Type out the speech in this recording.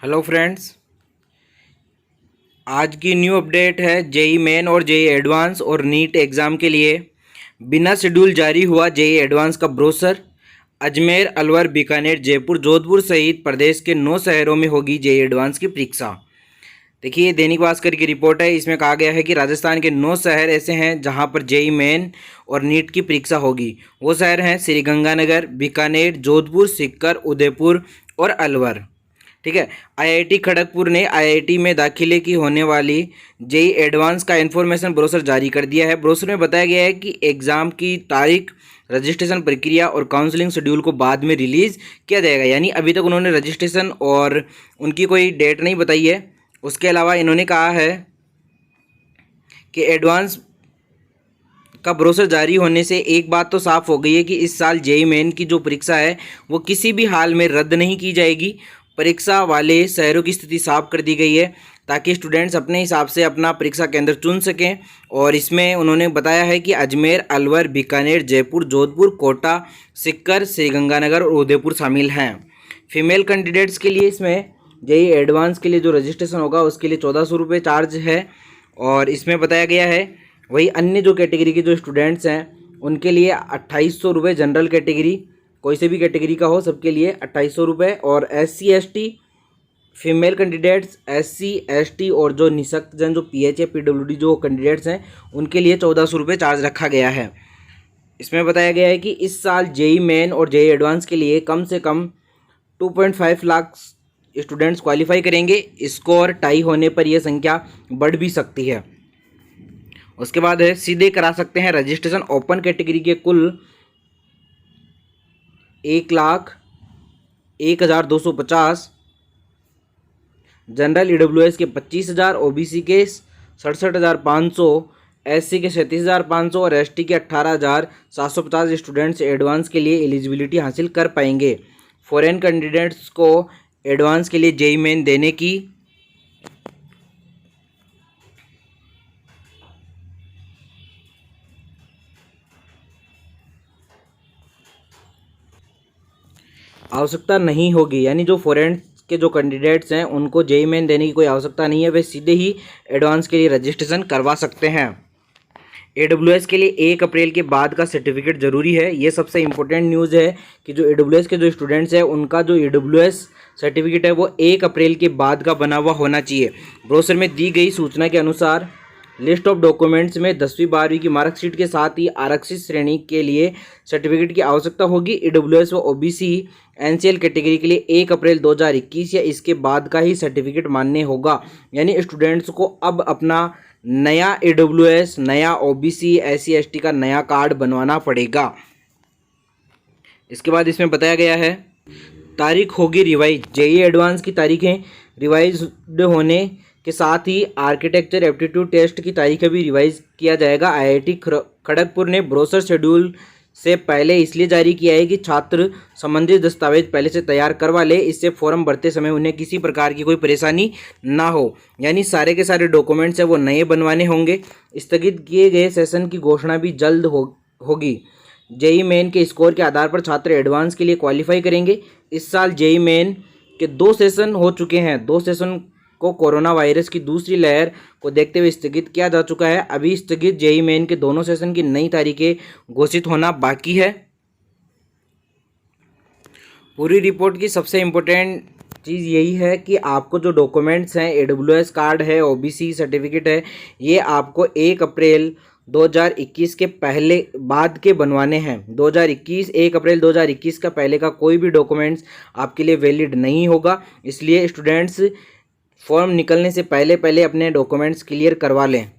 Hello friends, आज की new update है जेई मेन और जेई एडवांस और नीट एग्ज़ाम के लिए बिना शेड्यूल जारी हुआ जेई एडवांस का ब्रोशर। अजमेर, अलवर, बीकानेर, जयपुर, जोधपुर सहित प्रदेश के 9 शहरों में होगी जेई एडवांस की परीक्षा। देखिए, दैनिक भास्कर की रिपोर्ट है। इसमें कहा गया है कि राजस्थान के 9 शहर ऐसे हैं जहां पर जेई मेन और नीट की परीक्षा होगी। वो शहर हैं श्रीगंगानगर, बीकानेर, जोधपुर, सीकर, उदयपुर और अलवर। ठीक है। आईआईटी खड़गपुर ने आईआईटी में दाखिले की होने वाली जेई एडवांस का इन्फॉर्मेशन ब्रोशर जारी कर दिया है। ब्रोशर में बताया गया है कि एग्ज़ाम की तारीख, रजिस्ट्रेशन प्रक्रिया और काउंसलिंग शेड्यूल को बाद में रिलीज़ किया जाएगा। यानी अभी तक उन्होंने रजिस्ट्रेशन और उनकी कोई डेट नहीं बताई है। उसके अलावा इन्होंने कहा है कि एडवांस का ब्रोशर जारी होने से एक बात तो साफ हो गई है कि इस साल जेई मेन की जो परीक्षा है वो किसी भी हाल में रद्द नहीं की जाएगी। परीक्षा वाले शहरों की स्थिति साफ कर दी गई है ताकि स्टूडेंट्स अपने हिसाब से अपना परीक्षा केंद्र चुन सकें। और इसमें उन्होंने बताया है कि अजमेर, अलवर, बीकानेर, जयपुर, जोधपुर, कोटा, सीकर, श्रीगंगानगर और उदयपुर शामिल हैं। फीमेल कैंडिडेट्स के लिए इसमें जेई एडवांस के लिए जो रजिस्ट्रेशन होगा उसके लिए 1400 रुपये चार्ज है। और इसमें बताया गया है वही अन्य जो कैटेगरी के जो स्टूडेंट्स हैं उनके लिए 2800 रुपये, जनरल कैटेगरी कोई से भी कैटेगरी का हो सबके लिए 2800 रुपये। और SC ST female candidates, SC ST और जो निःशक्त जन जो PH PWD जो कैंडिडेट्स हैं उनके लिए 1400 रुपये चार्ज रखा गया है। इसमें बताया गया है कि इस साल जेई मेन और जेई एडवांस के लिए कम से कम 2.5 लाख स्टूडेंट्स क्वालिफाई करेंगे। स्कोर टाई होने पर यह संख्या बढ़ भी सकती है। उसके बाद है सीधे करा सकते हैं रजिस्ट्रेशन ओपन कैटेगरी के कुल 1,01,250, जनरल EWS के 25,000, OBC के 67,500, SC के 37,500 और ST के 18,750 स्टूडेंट्स एडवांस के लिए एलिजिबिलिटी हासिल कर पाएंगे। फॉरेन कैंडिडेट्स को एडवांस के लिए जेई मेन देने की आवश्यकता नहीं होगी। यानी जो फॉरेन के जो कैंडिडेट्स हैं उनको जेई मेन देने की कोई आवश्यकता नहीं है, वे सीधे ही एडवांस के लिए रजिस्ट्रेशन करवा सकते हैं। AWS के लिए 1 अप्रैल के बाद का सर्टिफिकेट ज़रूरी है। ये सबसे इम्पोर्टेंट न्यूज़ है कि जो AWS के जो स्टूडेंट्स हैं उनका जो AWS सर्टिफिकेट है वो 1 अप्रैल के बाद का बना हुआ होना चाहिए। ब्रोशर में दी गई सूचना के अनुसार लिस्ट ऑफ डॉक्यूमेंट्स में 10वीं 12वीं की मार्कशीट के साथ ही आरक्षित श्रेणी के लिए सर्टिफिकेट की आवश्यकता होगी। AWS व OBC NCL कैटेगरी के लिए 1 अप्रैल 2021 या इसके बाद का ही सर्टिफिकेट मान्य होगा। यानी स्टूडेंट्स को अब अपना नया AWS, नया OBC SC ST का नया कार्ड बनवाना पड़ेगा। इसके बाद इसमें बताया गया है तारीख होगी रिवाइज। जेई एडवांस की तारीखें रिवाइज होने के साथ ही आर्किटेक्चर एप्टीट्यूड टेस्ट की तारीखें भी रिवाइज किया जाएगा। IIT खड़गपुर ने ब्रोशर शेड्यूल से पहले इसलिए जारी किया है कि छात्र संबंधित दस्तावेज पहले से तैयार करवा ले, इससे फॉर्म भरते समय उन्हें किसी प्रकार की कोई परेशानी ना हो। यानी सारे के सारे डॉक्यूमेंट्स हैं वो नए बनवाने होंगे। स्थगित किए गए सेशन की घोषणा भी जल्द होगी। जेई मेन के स्कोर के आधार पर छात्र एडवांस के लिए क्वालिफाई करेंगे। इस साल जेई मेन के 2 सेशन हो चुके हैं। 2 सेशन को कोरोना वायरस की दूसरी लहर को देखते हुए स्थगित किया जा चुका है। अभी स्थगित जेई मेन के दोनों सेशन की नई तारीखें घोषित होना बाकी है। पूरी रिपोर्ट की सबसे इम्पोर्टेंट चीज़ यही है कि आपको जो डॉक्यूमेंट्स हैं, AWS कार्ड है, OBC सर्टिफिकेट है, ये आपको 1 अप्रैल 2021 के पहले बाद के बनवाने हैं। 1 अप्रैल 2021 का पहले का कोई भी डॉक्यूमेंट्स आपके लिए वैलिड नहीं होगा। इसलिए स्टूडेंट्स फॉर्म निकलने से पहले अपने डॉक्यूमेंट्स क्लियर करवा लें।